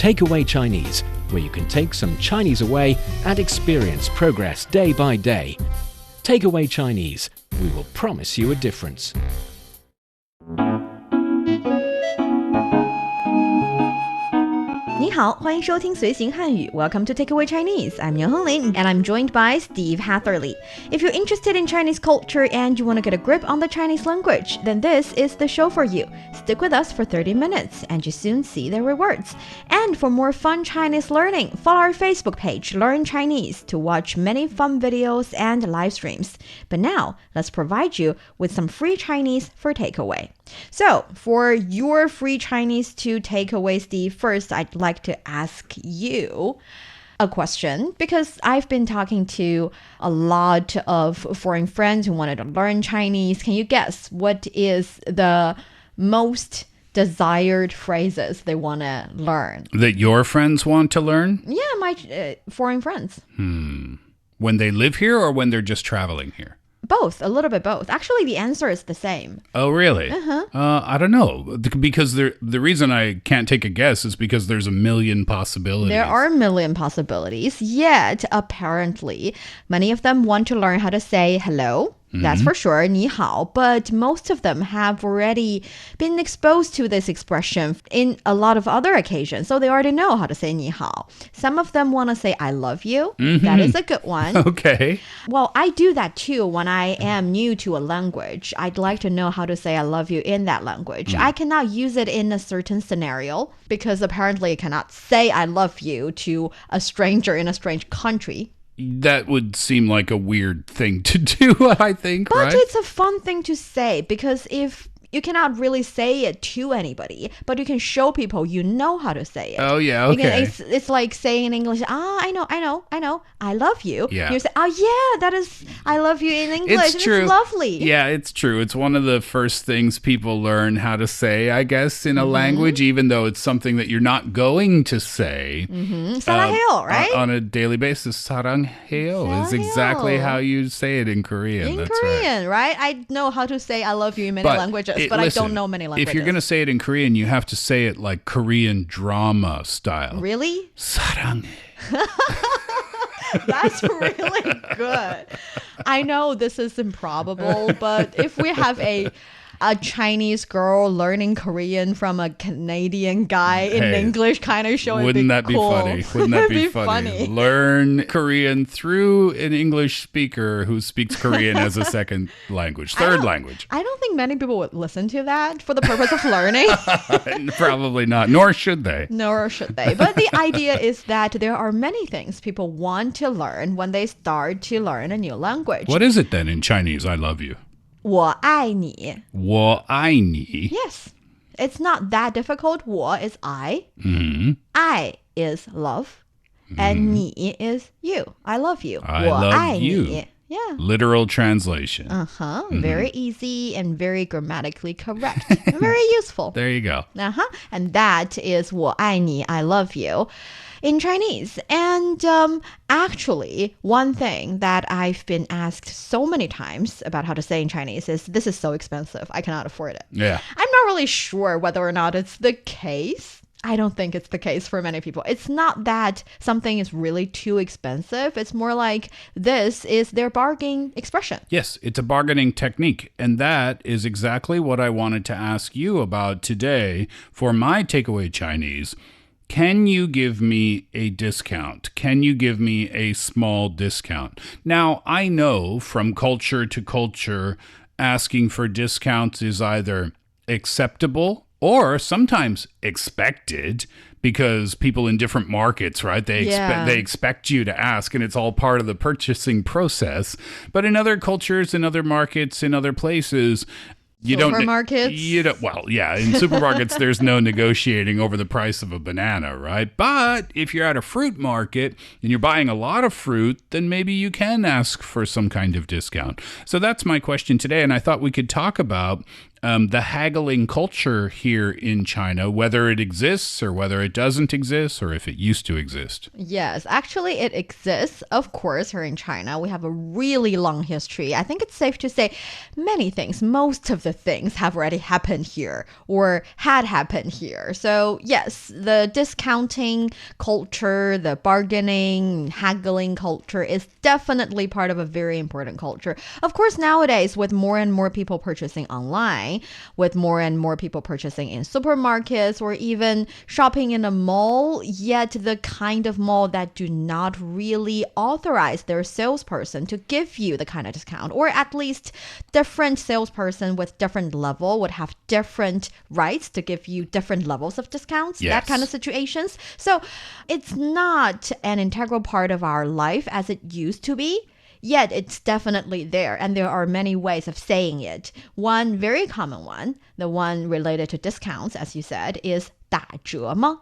Takeaway Chinese, where you can take some Chinese away and experience progress day by day. Takeaway Chinese, we will promise you a difference. 你好，欢迎收听随行汉语 Welcome to Takeaway Chinese. I'm Niuniu and I'm joined by Steve Hatherley. If you're interested in Chinese culture and you want to get a grip on the Chinese language, then this is the show for you. Stick with us for 30 minutes and you soon see the rewards. And for more fun Chinese learning, follow our Facebook page, Learn Chinese, to watch many fun videos and live streams. But now, let's provide you with some free Chinese for takeaway. So, for your free Chinese to take away, Steve, first I'd like to ask you a question because I've been talking to a lot of foreign friends who wanted to learn Chinese. Can you guess what is the most desired phrases they want to learn? That your friends want to learn? Yeah, my foreign friends. When they live here or when they're just traveling here? Both, a little bit both. Actually, the answer is the same. Oh, really? I don't know. Because the reason I can't take a guess is because there's a million possibilities. There are a million possibilities, yet apparently many of them want to learn how to say hello. That's for sure, 你好, but most of them have already been exposed to this expression in a lot of other occasions, so they already know how to say 你好. Some of them want to say I love you. That is a good one. Okay. Well, I do that too when I am new to a language. I'd like to know how to say I love you in that language. I cannot use it in a certain scenario because apparently I cannot say I love you to a stranger in a strange country. That would seem like a weird thing to do, I think, but right? It's a fun thing to say because if you cannot really say it to anybody, but you can show people you know how to say it. Oh, yeah, okay. It's like saying in English, I know, I love you. Yeah. You say, oh, yeah, that is, I love you in English. It's true. It's lovely. Yeah, it's true. It's one of the first things people learn how to say, I guess, in a language, even though it's something that you're not going to say. 사랑해요, right? On a daily basis. 사랑해요 is exactly how you say it in Korean. In That's Korean, right? I know how to say I love you in many languages. But listen, I don't know many languages. If you're going to say it in Korean, you have to say it like Korean drama style. Really? 사랑해. That's really good. I know this is improbable, but if we have a Chinese girl learning Korean from a Canadian guy in English kind of show, wouldn't that be cool. funny? Wouldn't that be funny? Learn Korean through an English speaker who speaks Korean as a second language, third language. I don't think many people would listen to that for the purpose of learning. Probably not, nor should they. Nor should they. But the idea is that there are many things people want to learn when they start to learn a new language. What is it then in Chinese, I love you? 我爱你. 我爱你. Yes. It's not that difficult. 我 is I. 爱 is love. And 你 is you. I love you. I love you. 你. Yeah. Literal translation. Very easy and very grammatically correct. Very useful. There you go. And that is 我爱你, I love you in Chinese. And actually, one thing that I've been asked so many times about how to say in Chinese is, this is so expensive, I cannot afford it. Yeah. I'm not really sure whether or not it's the case. I don't think it's the case for many people. It's not that something is really too expensive. It's more like this is their bargaining expression. Yes, it's a bargaining technique. And that is exactly what I wanted to ask you about today for my takeaway Chinese. Can you give me a discount? Can you give me a small discount? Now, I know from culture to culture, asking for discounts is either acceptable or sometimes expected, because people in different markets, right? They expect you to ask, and it's all part of the purchasing process. But in other cultures, in other markets, in other places, supermarkets? In supermarkets, there's no negotiating over the price of a banana, right? But if you're at a fruit market and you're buying a lot of fruit, then maybe you can ask for some kind of discount. So that's my question today, and I thought we could talk about the haggling culture here in China, whether it exists or whether it doesn't exist or if it used to exist. Yes, actually it exists, of course, here in China. We have a really long history. I think it's safe to say many things, most of the things have already happened here or had happened here. So yes, the discounting culture, the bargaining, haggling culture is definitely part of a very important culture. Of course, nowadays, with more and more people purchasing online, with more and more people purchasing in supermarkets or even shopping in a mall, yet the kind of mall that do not really authorize their salesperson to give you the kind of discount, or at least different salesperson with different level would have different rights to give you different levels of discounts, Yes. that kind of situations. So it's not an integral part of our life as it used to be. Yet it's definitely there, and there are many ways of saying it. One very common one, the one related to discounts, as you said, is 打折吗?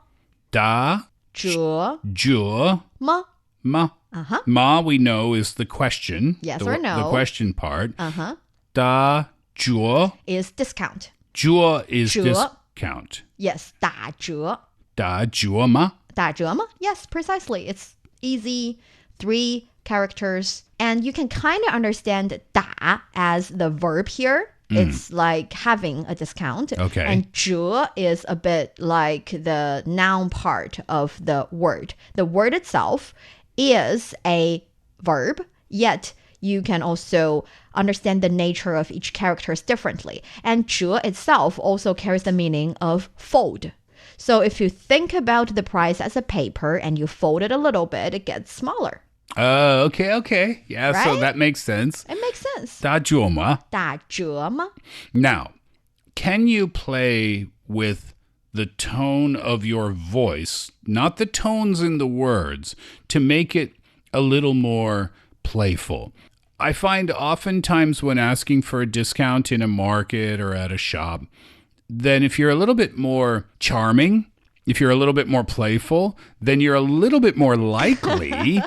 打折折吗? ma. Uh-huh. Ma, we know, is the question. Yes the, or no. The question part. Uh-huh. 打折 Is discount. 折 is 折 discount. Yes, 打折.打折吗? 打折吗? Yes, precisely. It's easy, 3 characters. And you can kind of understand 打 as the verb here. It's like having a discount. Okay. And 折 is a bit like the noun part of the word. The word itself is a verb, yet you can also understand the nature of each characters differently. And 折 itself also carries the meaning of fold. So if you think about the price as a paper and you fold it a little bit, it gets smaller. Okay. Yeah, so Right? that makes sense. It makes sense. 打折吗? 打折吗? Now, can you play with the tone of your voice, not the tones in the words, to make it a little more playful? I find oftentimes when asking for a discount in a market or at a shop, then if you're a little bit more charming, if you're a little bit more playful, then you're a little bit more likely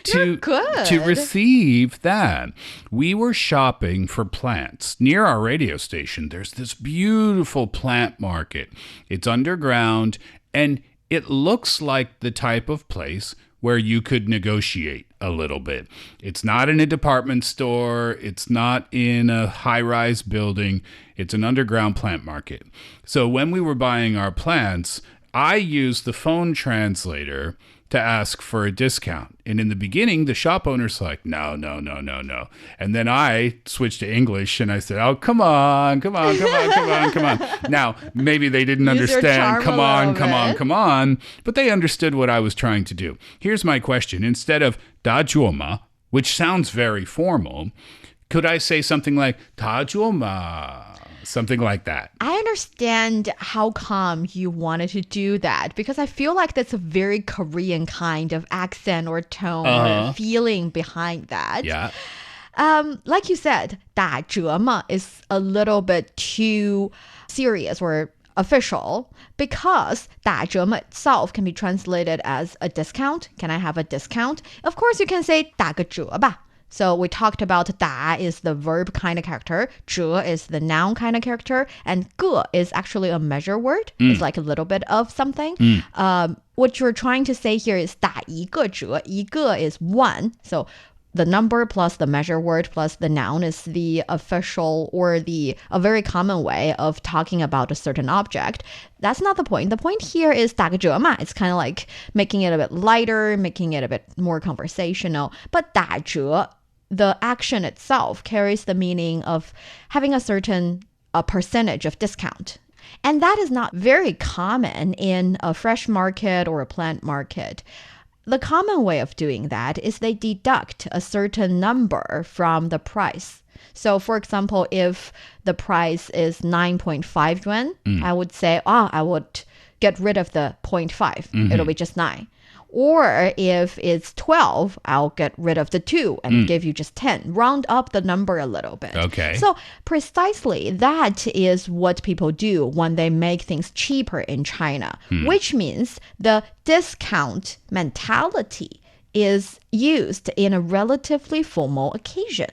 to receive that. We were shopping for plants near our radio station. There's this beautiful plant market. It's underground, and it looks like the type of place where you could negotiate a little bit. It's not in a department store. It's not in a high-rise building. It's an underground plant market. So when we were buying our plants, I used the phone translator to ask for a discount. And in the beginning, the shop owner's like, no. And then I switched to English and I said, oh, come on. Now, maybe they didn't Use your understand, charm come on. But they understood what I was trying to do. Here's my question. Instead of 打折吗, which sounds very formal, could I say something like 打折吗? Something like that. I understand how come you wanted to do that because I feel like that's a very Korean kind of accent or tone or feeling behind that. Yeah. Like you said, 打折吗 is a little bit too serious or official because 打折吗 itself can be translated as a discount. Can I have a discount? Of course, you can say 打个折吧. So we talked about 打 is the verb kind of character, 折 is the noun kind of character, and 个 is actually a measure word. It's like a little bit of something. What you're trying to say here is 打一个折. 一个 is one. So the number plus the measure word plus the noun is the official or a very common way of talking about a certain object. That's not the point. The point here is 打个折嘛. It's kind of like making it a bit lighter, making it a bit more conversational. But 打折, the action itself carries the meaning of having a certain percentage of discount. And that is not very common in a fresh market or a plant market. The common way of doing that is they deduct a certain number from the price. So, for example, if the price is 9.5 yuan, I would say, I would get rid of the 0.5. It'll be just 9. Or if it's 12, I'll get rid of the 2 and give you just 10. Round up the number a little bit. Okay. So precisely that is what people do when they make things cheaper in China, which means the discount mentality is used in a relatively formal occasion.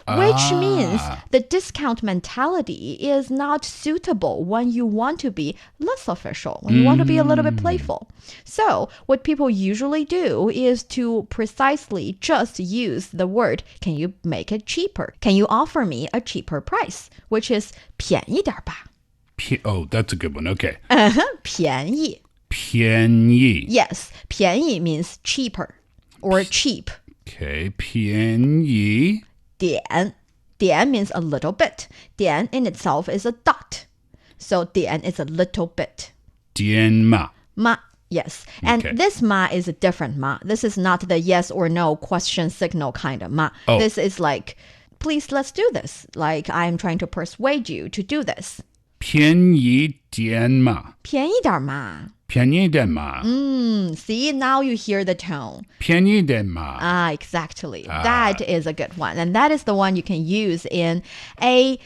which means the discount mentality is not suitable when you want to be less official, when you want to be a little bit playful. So what people usually do is to precisely just use the word, can you make it cheaper? Can you offer me a cheaper price? Which is 便宜点吧. Oh, that's a good one. Okay. 便宜.便宜. Yes, 便宜 means cheaper or cheap. Okay, 便宜. 点. 点 means a little bit. 点 in itself is a dot. So 点 is a little bit. 点嘛. Ma, yes. And Okay. this ma is a different ma. This is not the yes or no question signal kind of ma. Oh. This is like, please, let's do this. Like, I'm trying to persuade you to do this. 便宜点嘛.便宜点嘛. 便宜点嘛. See, now you hear the tone. 便宜点嘛. Ah, exactly. That is a good one. And that is the one you can use in a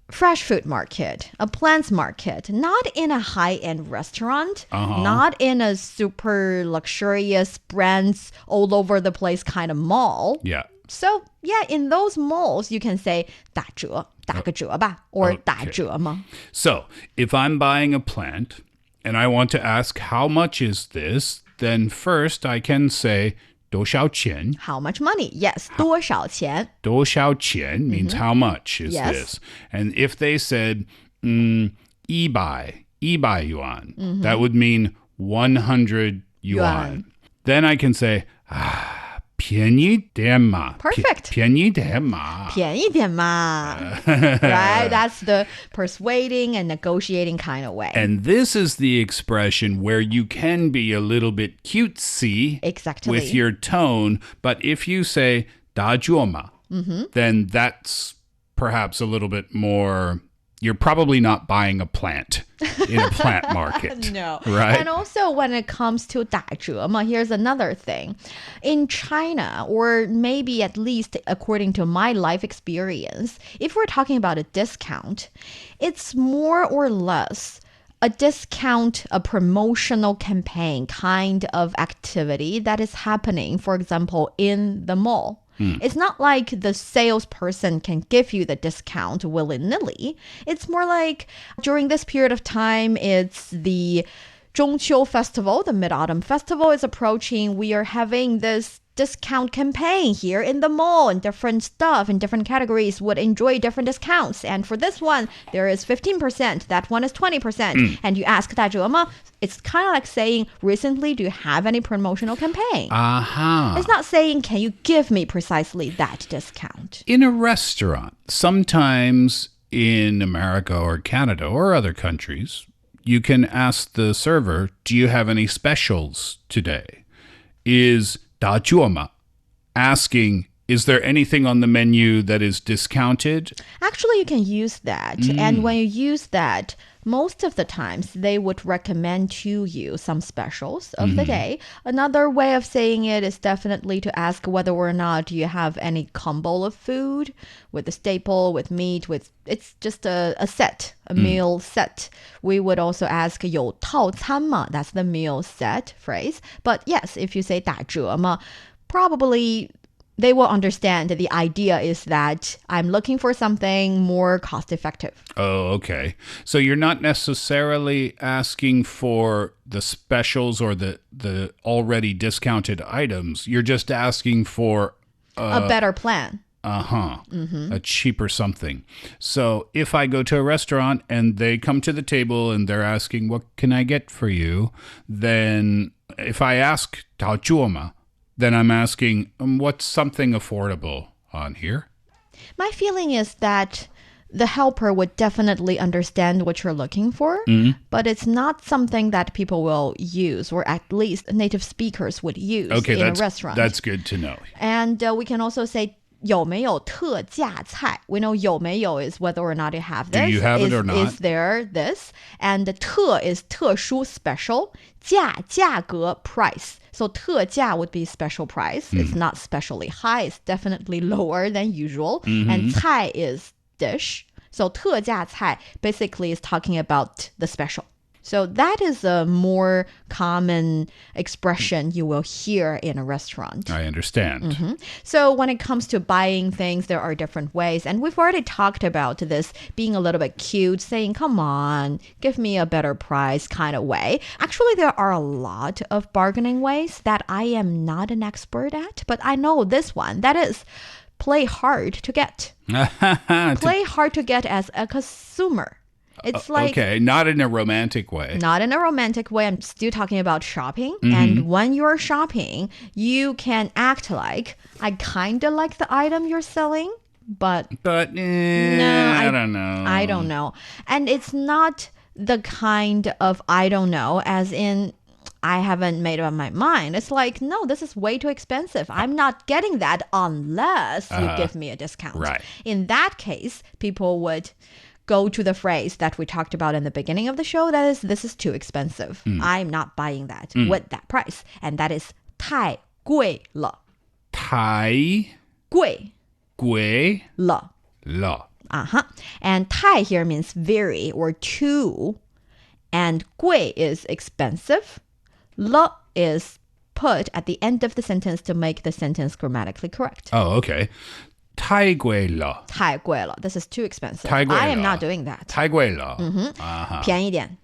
fresh food market, a plants market, not in a high-end restaurant, not in a super luxurious brands all over the place kind of mall. Yeah. So, yeah, in those malls, you can say 打折,打个折吧, or 打折吗? So, if I'm buying a plant and I want to ask how much is this, then first I can say 多少钱? How much money? Yes, 多少钱?多少钱 means how much is Yes. this? And if they said 一百 yuan, that would mean 100 yuan. Then I can say 便宜点嘛. Perfect. 便宜点嘛. 便宜点嘛. Right? That's the persuading and negotiating kind of way. And this is the expression where you can be a little bit cutesy Exactly. with your tone, but if you say 大舅嘛, then that's perhaps a little bit more. You're probably not buying a plant in a plant market. No. Right? And also when it comes to 打折嘛, here's another thing. In China, or maybe at least according to my life experience, if we're talking about a discount, it's more or less a discount, a promotional campaign kind of activity that is happening, for example, in the mall. It's not like the salesperson can give you the discount willy-nilly. It's more like during this period of time, it's the 中秋 festival, the Mid-Autumn Festival is approaching. We are having this discount campaign here in the mall, and different stuff in different categories would enjoy different discounts. And for this one, there is 15%, that one is 20%. And you ask 打折吗? It's kind of like saying, recently, do you have any promotional campaign? It's not saying, can you give me precisely that discount? In a restaurant, sometimes in America or Canada or other countries, you can ask the server, do you have any specials today? Is 打折吗 asking, is there anything on the menu that is discounted? Actually, you can use that. And when you use that, most of the times they would recommend to you some specials of the day. Another way of saying it is definitely to ask whether or not you have any combo of food with a staple, with meat, with it's just a set, a meal set. We would also ask 有套餐吗? That's the meal set phrase. But yes, if you say 打折吗, probably they will understand that the idea is that I'm looking for something more cost effective. Oh, okay. So you're not necessarily asking for the specials or the already discounted items. You're just asking for A better plan. a cheaper something. So if I go to a restaurant and they come to the table and they're asking, what can I get for you? Then if I ask 打折吗, then I'm asking, what's something affordable on here? My feeling is that the helper would definitely understand what you're looking for, but it's not something that people will use, or at least native speakers would use in a restaurant. That's good to know. And we can also say 有没有特价菜? We know 有没有 is whether or not you have this. Do you have it or not? Is there this? And 特 is 特殊 special. 价格 price. So 特价 would be special price. It's not specially high. It's definitely lower than usual. And 菜 is dish. So 特价菜 basically is talking about the special. So that is a more common expression you will hear in a restaurant. I understand. So when it comes to buying things, there are different ways. And we've already talked about this being a little bit cute, saying, come on, give me a better price kind of way. Actually, there are a lot of bargaining ways that I am not an expert at, but I know this one. That is play hard to get. Play hard to get as a consumer. It's like... Okay, not in a romantic way. Not in a romantic way. I'm still talking about shopping. And when you're shopping, you can act like, I kind of like the item you're selling, but no, I don't know. I don't know. And it's not the kind of I don't know, as in I haven't made up my mind. It's like, no, this is way too expensive. I'm not getting that unless you give me a discount. Right. In that case, people would go to the phrase that we talked about in the beginning of the show. That is, this is too expensive. I'm not buying that with that price. And that is 太贵了. 太贵了. And 太 here means very or too. And 贵 is expensive. 了 is put at the end of the sentence to make the sentence grammatically correct. Oh, okay. 太贵了. 太贵了. This is too expensive. 太贵了. I am not doing that. 太贵了. 便宜点.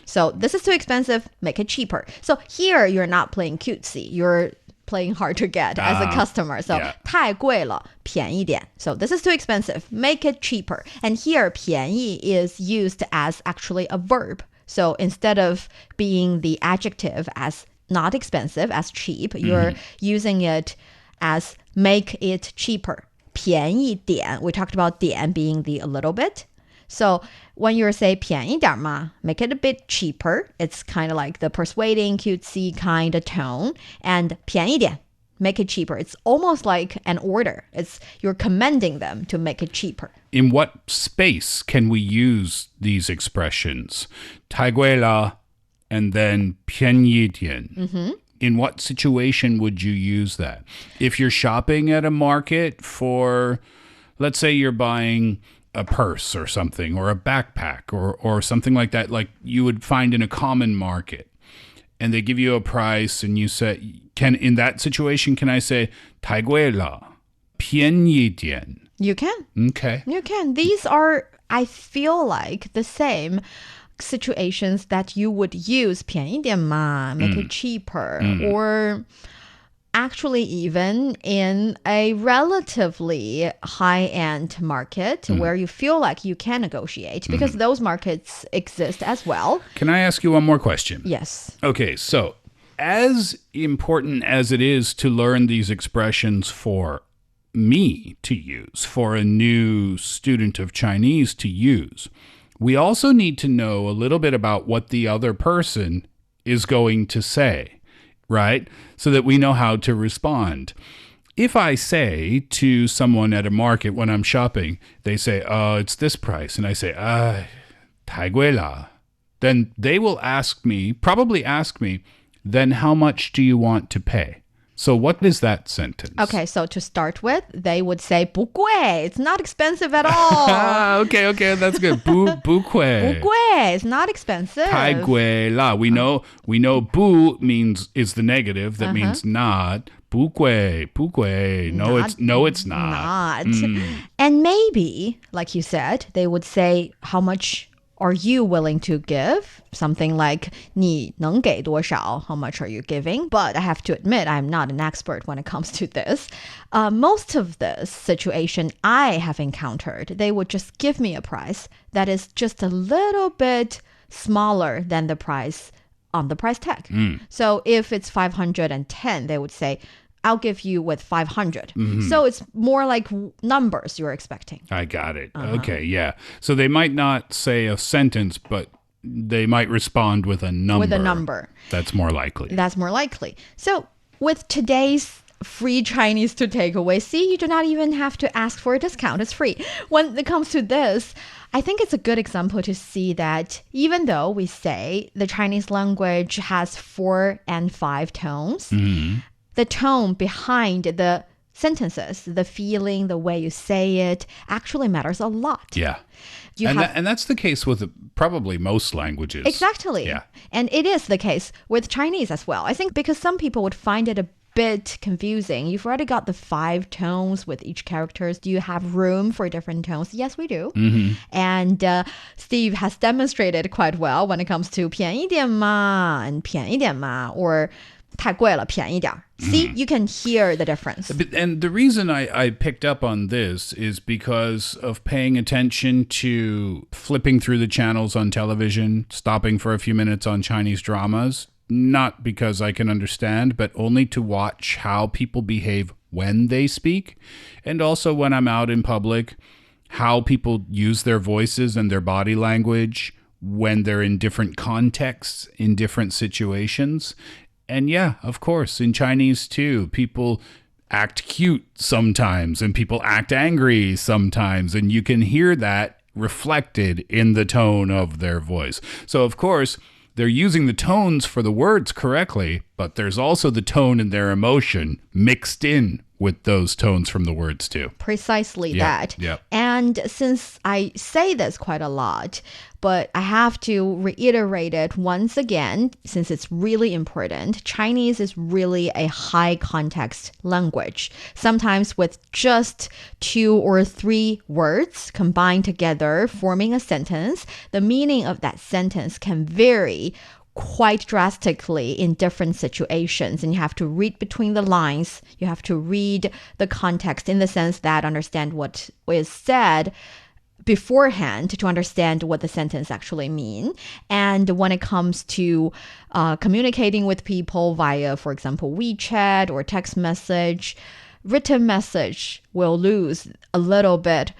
So this is too expensive, make it cheaper. So here you're not playing cutesy. You're playing hard to get as a customer. So 太贵了,便宜点. So this is too expensive, make it cheaper. And here 便宜 is used as actually a verb. So instead of being the adjective as not expensive, as cheap, you're using it as make it cheaper. 便宜点. We talked about 点 being the a little bit. So when you say 便宜点嘛, make it a bit cheaper. It's kind of like the persuading, cutesy kind of tone. And 便宜点, make it cheaper. It's almost like an order. It's you're commending them to make it cheaper. In what space can we use these expressions? 太贵了 and then 便宜点. In what situation would you use that? If you're shopping at a market for, let's say you're buying a purse or something, or a backpack or something like that, like you would find in a common market, and they give you a price and you say, in that situation, can I say, 太贵了,便宜点? You can. Okay. You can. These are, I feel like, the same situations that you would use 便宜点嘛, make it cheaper, or actually even in a relatively high-end market where you feel like you can negotiate, because those markets exist as well. Can I ask you one more question? Yes. Okay, so as important as it is to learn these expressions for me to use, for a new student of Chinese to use, we also need to know a little bit about what the other person is going to say, right? So that we know how to respond. If I say to someone at a market when I'm shopping, they say, oh, it's this price. And I say, 太贵了. Then they will probably ask me, then how much do you want to pay? So what is that sentence? Okay, so to start with, they would say 不贵. It's not expensive at all. Okay, that's good. 不贵. 不贵. It's not expensive. 太贵了. We know 不 is the negative. That means not. 不贵. No, it's not. And maybe, like you said, they would say, how much are you willing to give? Something like 你能给多少? How much are you giving? But I have to admit, I'm not an expert when it comes to this. Most of this situation I have encountered, they would just give me a price that is just a little bit smaller than the price on the price tag. So if it's 510, they would say, I'll give you with 500. So it's more like numbers you're expecting. I got it. Okay, yeah. So they might not say a sentence, but they might respond with a number. With a number. That's more likely. That's more likely. So with today's free Chinese to take away, see, you do not even have to ask for a discount. It's free. When it comes to this, I think it's a good example to see that even though we say the Chinese language has 4 and 5 tones, the tone behind the sentences, the feeling, the way you say it actually matters a lot. Yeah. And that's the case with probably most languages. Exactly. Yeah. And it is the case with Chinese as well. I think because some people would find it a bit confusing. You've already got the 5 tones with each characters. Do you have room for different tones? Yes, we do. And Steve has demonstrated quite well when it comes to 便宜点嘛 and 便宜点嘛 or 太贵了便宜点. See, you can hear the difference. And the reason I picked up on this is because of paying attention to flipping through the channels on television, stopping for a few minutes on Chinese dramas. Not because I can understand, but only to watch how people behave when they speak. And also when I'm out in public, how people use their voices and their body language when they're in different contexts, in different situations. And yeah, of course, in Chinese too, people act cute sometimes and people act angry sometimes. And you can hear that reflected in the tone of their voice. So of course, they're using the tones for the words correctly, but there's also the tone in their emotion mixed in with those tones from the words too. Precisely that. Yeah. And since I say this quite a lot, but I have to reiterate it once again, since it's really important, Chinese is really a high context language. Sometimes with just 2 or 3 words combined together, forming a sentence, the meaning of that sentence can vary quite drastically in different situations, and you have to read between the lines. You have to read the context in the sense that understand what is said beforehand to understand what the sentence actually mean. And when it comes to communicating with people via, for example, WeChat or text message, written message will lose a little bit.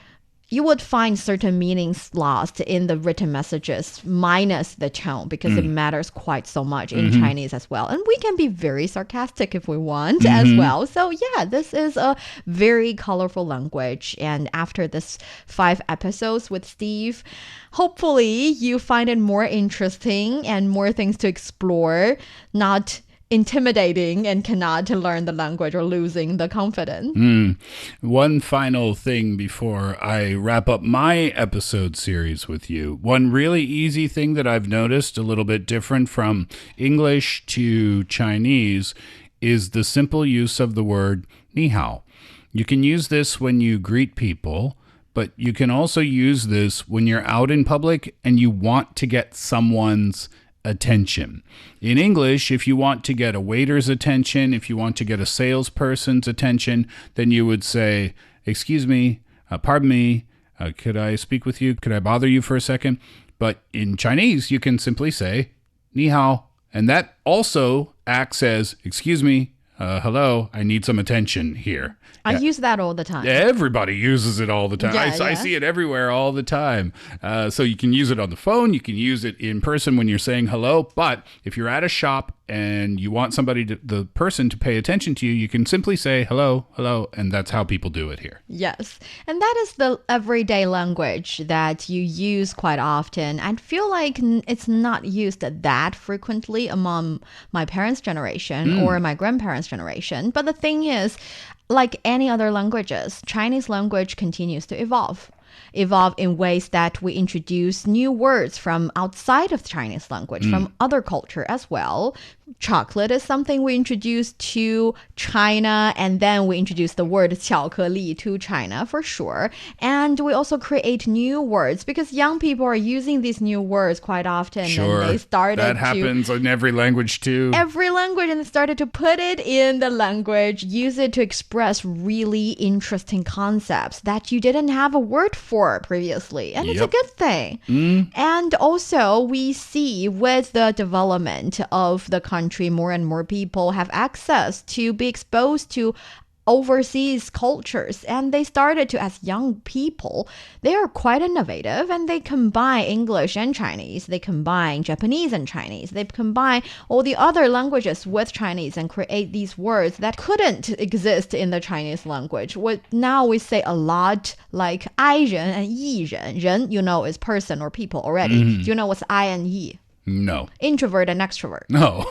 You would find certain meanings lost in the written messages minus the tone because it matters quite so much in Chinese as well. And we can be very sarcastic if we want as well. So yeah, this is a very colorful language. And after this 5 episodes with Steve, hopefully you find it more interesting and more things to explore, not intimidating and cannot learn the language or losing the confidence. One final thing before I wrap up my episode series with you. One really easy thing that I've noticed a little bit different from English to Chinese is the simple use of the word ni hao. You can use this when you greet people, but you can also use this when you're out in public and you want to get someone's attention. In English, if you want to get a waiter's attention, if you want to get a salesperson's attention, then you would say, excuse me, pardon me, could I speak with you? Could I bother you for a second? But in Chinese, you can simply say, ni hao. And that also acts as, excuse me, hello, I need some attention here. I use that all the time. Everybody uses it all the time. Yeah, I see it everywhere all the time. So you can use it on the phone. You can use it in person when you're saying hello. But if you're at a shop and you want the person to pay attention to you, you can simply say hello, hello. And that's how people do it here. Yes. And that is the everyday language that you use quite often. I feel like it's not used that frequently among my parents' generation or my grandparents' generation. But the thing is, like any other languages, Chinese language continues to evolve in ways that we introduce new words from outside of Chinese language, from other culture as well. Chocolate is something we introduced to China, and then we introduced the word 巧克力 to China for sure. And we also create new words because young people are using these new words quite often. Sure, and they started that happens in every language too. Every language, and they started to put it in the language, use it to express really interesting concepts that you didn't have a word for previously. And it's a good thing. And also we see with the development of the country, more and more people have access to be exposed to overseas cultures, and they started to, as young people, they are quite innovative, and they combine English and Chinese, they combine Japanese and Chinese, they combine all the other languages with Chinese and create these words that couldn't exist in the Chinese language. Now we say a lot like 爱人 and 艺人. 人, you know, is person or people already. Do you know what's I and 艺? No. Introvert and extrovert. No.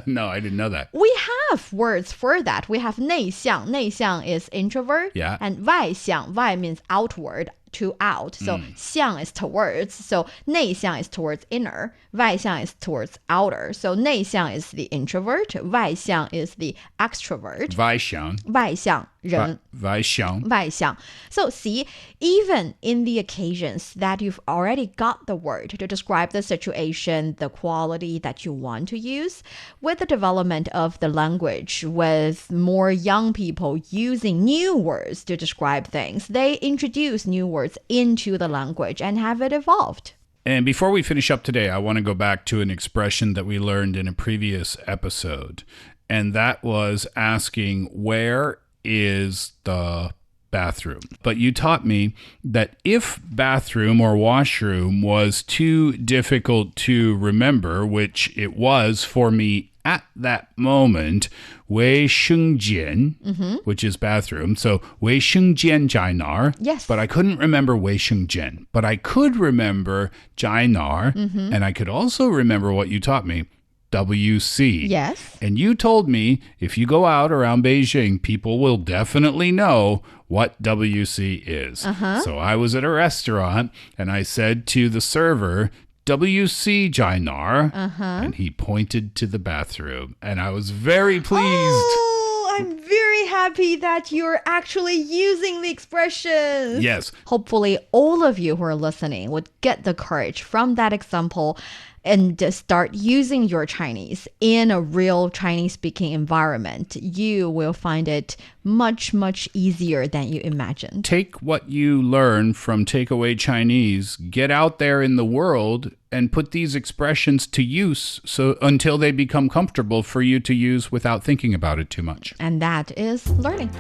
No, I didn't know that. We have words for that. We have 内向. 内向 is introvert. Yeah. And 外向, 外 means outward, to out. So 向 is towards. So 内向 is towards inner. 外向 is towards outer. So 内向 is the introvert. 外向 is the extrovert. 外向外向人外向外向. So see, even in the occasions that you've already got the word to describe the situation, the quality that you want to use, with the development of the language, with more young people using new words to describe things, they introduce new words into the language and have it evolved. And before we finish up today, I want to go back to an expression that we learned in a previous episode. And that was asking, where is the bathroom? But you taught me that if bathroom or washroom was too difficult to remember, which it was for me at that moment, 卫生间, which is bathroom. So 卫生间在哪儿? Yes. But I couldn't remember 卫生间. But I could remember 在哪儿, and I could also remember what you taught me, WC. Yes. And you told me if you go out around Beijing, people will definitely know what WC is. So I was at a restaurant and I said to the server, WC 在哪儿? And he pointed to the bathroom. And I was very pleased. Oh, I'm very happy that you're actually using the expressions. Yes. Hopefully, all of you who are listening would get the courage from that example and start using your Chinese in a real Chinese-speaking environment. You will find it much, much easier than you imagined. Take what you learn from Takeaway Chinese, get out there in the world, and put these expressions to use until they become comfortable for you to use without thinking about it too much. And that is learning.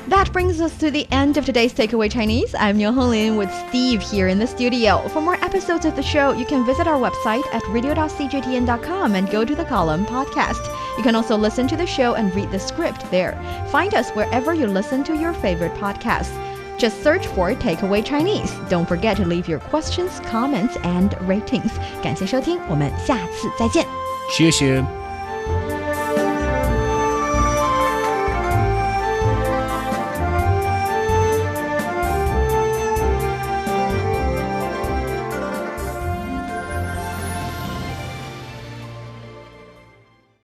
That brings us to the end of today's Takeaway Chinese. I'm Niu Honglin with Steve here in the studio. For more episodes of the show, you can visit our website at radio.cjtn.com and go to the column podcast. You can also listen to the show and read the script there. Find us wherever you listen to your favorite podcasts. Just search for Takeaway Chinese. Don't forget to leave your questions, comments, and ratings. 感谢收听，我们下次再见。谢谢。